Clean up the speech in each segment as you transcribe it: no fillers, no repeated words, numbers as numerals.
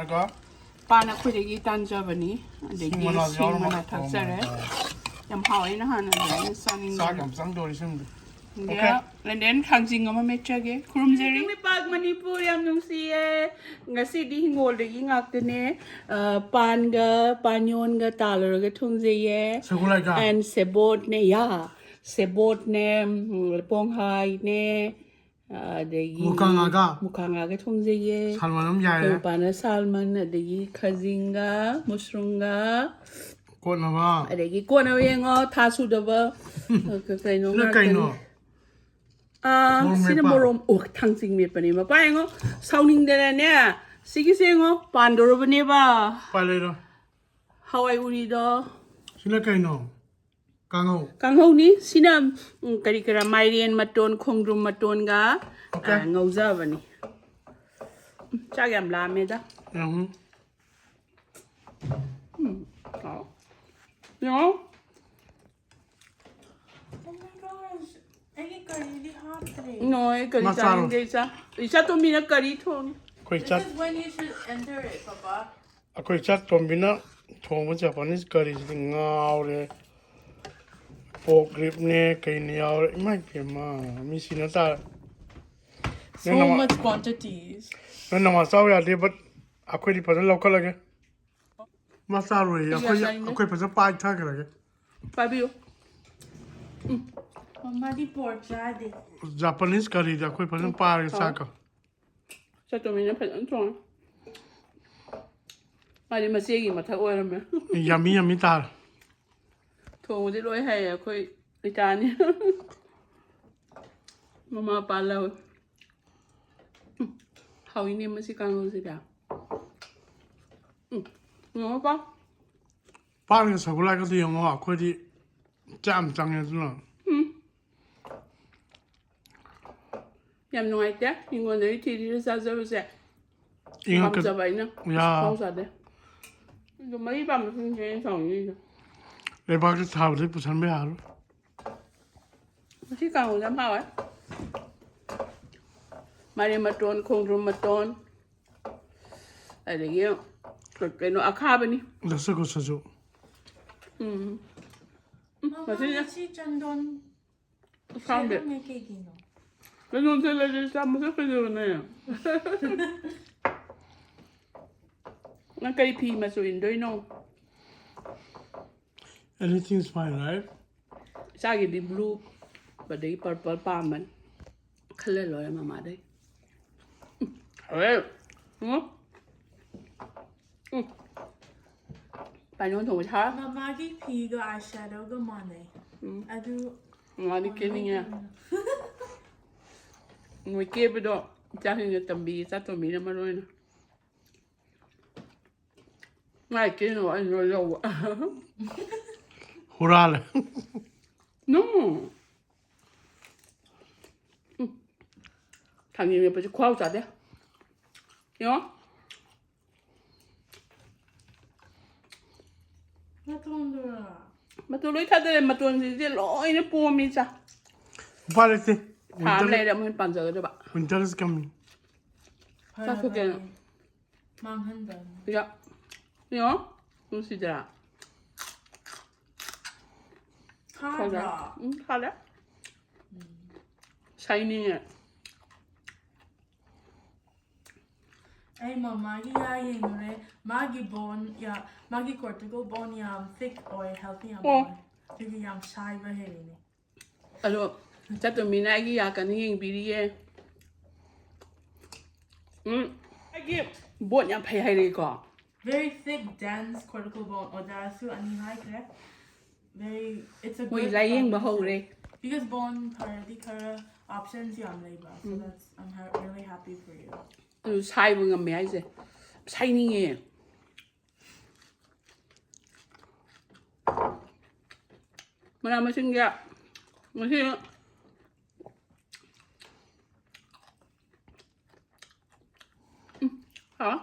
나가 빠나 코데기 단자버니 데기 싱마나 탁자래 ям 하와이나 하는 데 써닝 쌀감 쌍돌이 심도 Yeah, and then thangjing ama mechage kurumjeri mi pag Manipuri am nung siye ngasi di hingol de ingak de ne pan ga panyon ga talar ga thungje ye Sagolhawaiga and sebot ne ya sebot ne ponghai ne de mukanga ga thungje ye 살만은 야야 pana salman de khazinga mushrunga 꽃나봐 adegi kona yengo thasu da ba kaino 까이노 시나모롬 오 탕징 몇번이 뭐 빠잉어 사우닝데네 시기생어 반도로버니 봐 빨래로 하와이 우리도 까이노 강호 강호니 시나 까리까라 마이리엔 마톤 콩드룸 마톤가 ngau자버니 짜게 라메다 응 요 No, curry time Isa. Isa to mina curry thong. 거기 This cat is when you should enter it, Papa. 거기 cat 좀비나 통보 자파니스 거리지 ngaure 포그립네 그이니아ure 이마이케마 미시나타 So much quantities. 너나 싸워야 돼 but 아코디 퍼서 lokala게 마사로에 아코이 퍼서 빠이 타게라게 Fabio. Mama di pork jade. Japanese curry da ako이 퍼서 빠이 사까 Sa to mina phet thong. Mari ma segi ma thak oiram me. yummy tar Thong di loi hai khoi itani. Mama pala. How ini masih kang si da. No pa. 빠르게 사골라이가도 영어 아코디 짬 짱해주나 Yam no ai te, ingo nei ti di sa sa se. 이거 Kam sa bai na. 야 Khong sa de. Yo mai ba ma sing chen song ni. 레바게 사브리 부산 매 하루 Masih kang jam ha ai. Mari ma ton khong rum ma ton. Ai de yo. Cái nó akha ba ni. 레스고 사줘 Mama, si Chandon. Found it. Cái nó thế là gì sao mà rất phải rồi này. Nó cây phi mà rồi đôi nó. anything's fine right Sao cái đi blue và đi purple palm mình. Color rồi mà đấy. Ê. Đúng không? Bạn nhón thùng tháo. Mama di piga eyeshadow go money. I do. Ngon đi kia nha. Ngồi kia bây giờ cha hình như tầm bì cha tầm bì nó mà rồi nè. Ngay kia nó ăn rồi rồi. 호라래 No. Thằng gì mà phải khoao chặt đấy. Hiểu không? Mà tôi lấy thật đấy mà tôi gì lỗi nó bùa mình sao? 빠르게 Thảm này là mình bàn giờ đấy bạn. winter is coming Sao thực hiện? Mang hân đần. Dạ. Hiểu không? Tôi xin ra. Không Khá ra. Khá đấy. Shiny nè. Ay mama gi ya yin re magi bone ya magi cortical bone ya thick or healthy am bone. Çünkü yam sai ba he ni. Alo. Chắc tụi mình ai ghi cái hình bị đi ấy. Ai ghi bột nhắm phải hay đi có. Very thick dense cortical bone or da su ani hai kre. Very it's a Ui good lấy hình bà hầu đi. because bone party kara options yam labor. So that's really happy for you. Ừ sai vừa ngầm mẹ ấy gì. Sai ní nghe. Mà làm mà xin kìa. Mà xin. Hả?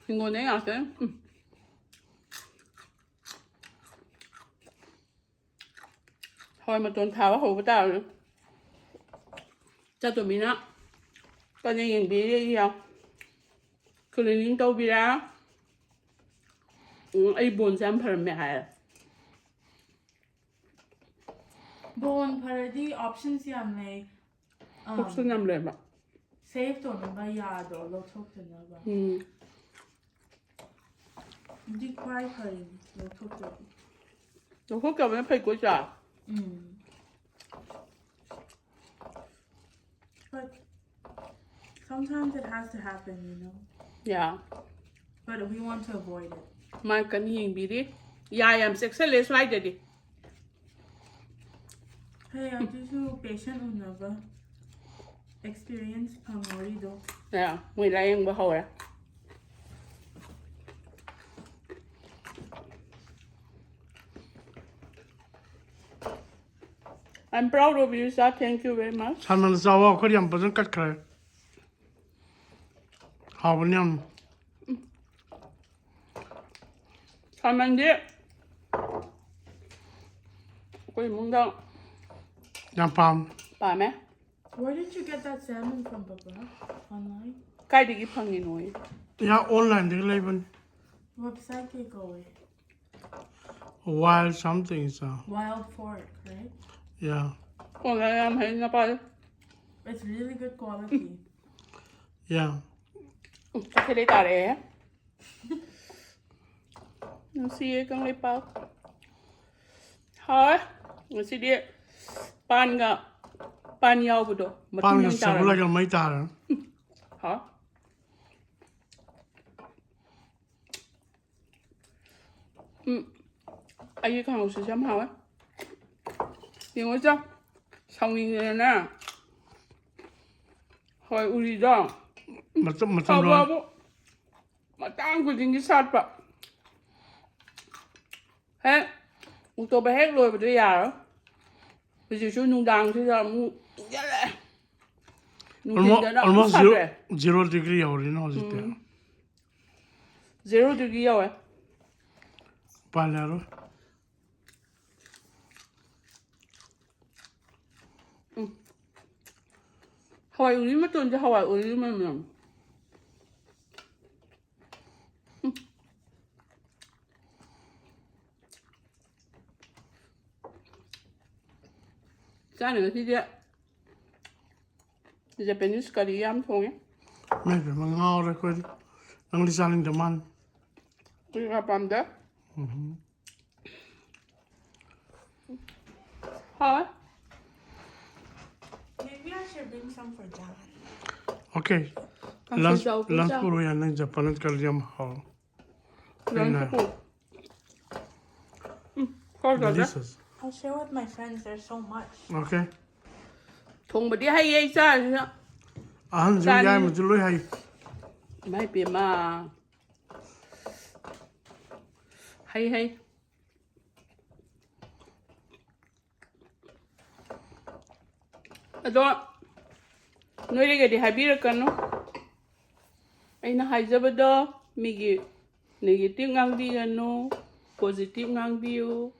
Thì ngồi đấy à thế? Thôi mà tuần thảo hổ với tao nữa. Cho tụi mình á. Còn như nhìn bị đi không? Cứ lên những tàu bị ra. Ai buồn xem phần mẹ hay. Bon parody options yam ne. Option năm lên mà. Save to number ya do lo talk to number. Đi quay parody lo talk to. Nó không cầm nó phải của trả. But sometimes it has to happen, you know. Yeah. But we want to avoid it. Mà cần nhìn bị đi. Yeah, I'm successful slide đi. Hey, I do patient never experience Panga-Sagolhawaiga. Yeah, mình lại em bữa hồi. I'm proud of you, sir. Thank you very much. 살만 싸워 그냥 버전 깎래 하버냠 살만 đi. Quỳ muốn đâu? 양팜 Bà mẹ. Where did you get that salmon from, Papa? Online? Cái đi cái phần gì nổi. 야 온라인 되게 레이븐 Website ke go away. wild something so Wild fork, right? yeah Còn lại em thấy nó bao. It's really good quality. yeah Chắc cái đấy tao đấy. Nó xí con lấy bao. Thôi. Nó xí đi. Pan nhau bữa đó. 빵을 써보려고 많이 따라 Hả? Ai cái hàng sử chấm hào ấy. Nhưng mà chắc xong rồi nè. Hỏi uri đó. 맞좀 Hào 맞좀 bà bố. Mà tăng của chính cái sát bà. Hết. Một tô bà hết rồi bà đưa già đó. Bây giờ chú nung đằng thì sao mu. Dạ lẹ. 얼마 zero degree 열이나 어질 때 0 degree rồi. 빨리 알아 Hawaii uri mà tuần cho Hawaii uri mà mình. Cái này thì vậy. Japanese curry yam 통에. maybe mga ora ko ang lisaling daman 우리가 밤데. Hả? Maybe I should bring some for John. okay lunch puro yan ng Japan kalyam ha Lunch po. Coi rồi đó. delicious I'll share with my friends. There's so much. okay Thùng mà đi hay vậy sao? 한 줄이야 뭐 줄로 해 Mấy bia mà. Hay. Đó. Nói đi cái đi hay biết cái nó. Anh nó hay giờ đó. Migi negative ngang bi cái nó. Positive ngang bi ô.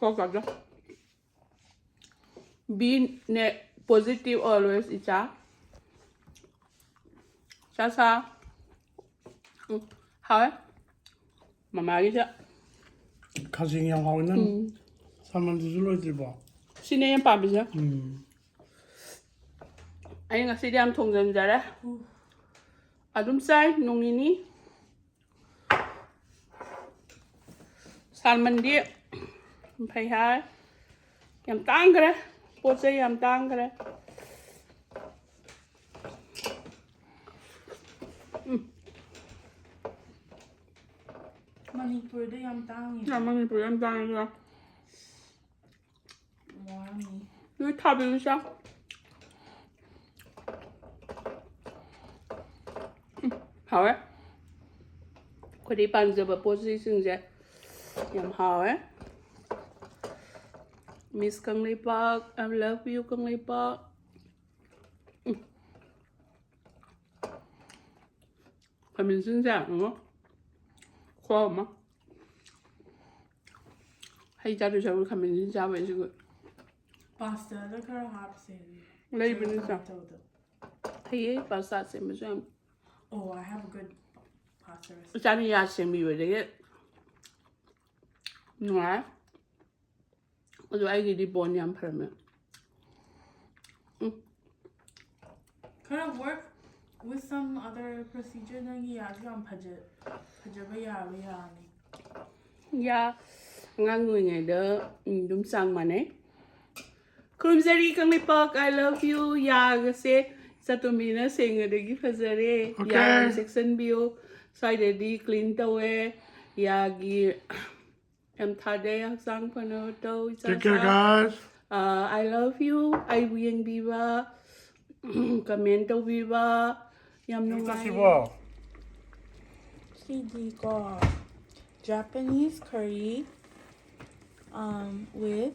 Có cả đó. Be positive always, Icha. Sa. How? Mama cái chứ. 가정이 하고는 살만 줄로 있지 뭐 Xin em bà bây giờ. Anh ngạc sĩ đem thùng dần ra đấy. À đúng sai, nung ini. Salmon đi. Phải hai. Yam tang cái đấy. Bột dây yam tang cái đấy. Manipuri yam tang. Manipuri yam tang ra. Warmy. Nó thả bên sao? Hảo ấy. Có đi bàn giờ bà bột dây xưng dễ. Yam hảo ấy. Miss Kang Lei Park, I love you Kang Lei Park. Mình xin chào đúng không? Khoa mà. Hay cha được cháu mình xin chào vậy chứ. Pasta, look how hot it is. 레이븐에서 해예 바사 셈좀 Oh, I have a good pasta recipe. 짜니 야셈이 왜 되게 누아 어저 아이들이 보니 안 팔면 Could it work with some other procedure? Yeah, I'm budget. 야 nganguingede dum sang mane Krumzeri kang lipak I love you ya gase satumina singede gi fazare ya section bio side di clean tawe ya gi em thade sang pano to Take care, guys. I love you I wing biba kamento biba yam nungai Wow. CD got Japanese curry with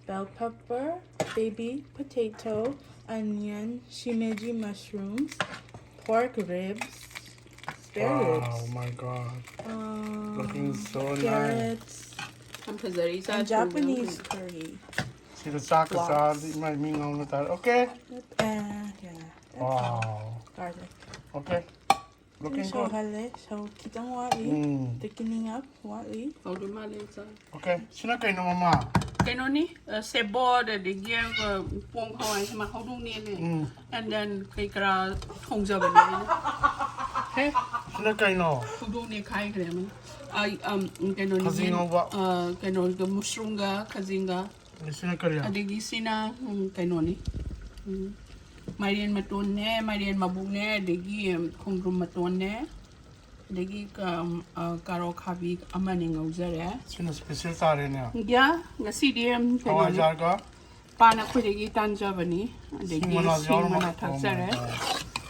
bell pepper, baby potato, onion, shimeji mushrooms, pork ribs, spare Wow, ribs, my God. Looking so nice. carrots, and Japanese curry. See the soccer sauce, it might mean on with that. Okay. Yeah. Wow. Garlic. Okay. Looking So good. so kitang wali, thickening up wali. Okay. Sino kayo na mama? cái nó ní sebo để kia buông hỏi mà không đúng nè and then cái không giờ bên này thế Sino kayo no? không đúng nè khai cái này ai cái nó Kazinga ba? cái nó cái mushroom ga kazinga Sino kayo? ada di sini cái nó ní Marian matun nè Marian mabung nè để kia không đúng matun nè để kia caro khabi amane ngau zare Sino special tare niya? ya ngasi dia cái Hawa nó jar ka? Pana khurigi tanjabani adegi singmana thaksare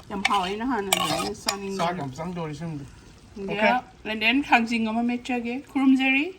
yam hawai na hana de saning Sagam sang dori sim. yeah and then thangjing ama mechage kurumjeri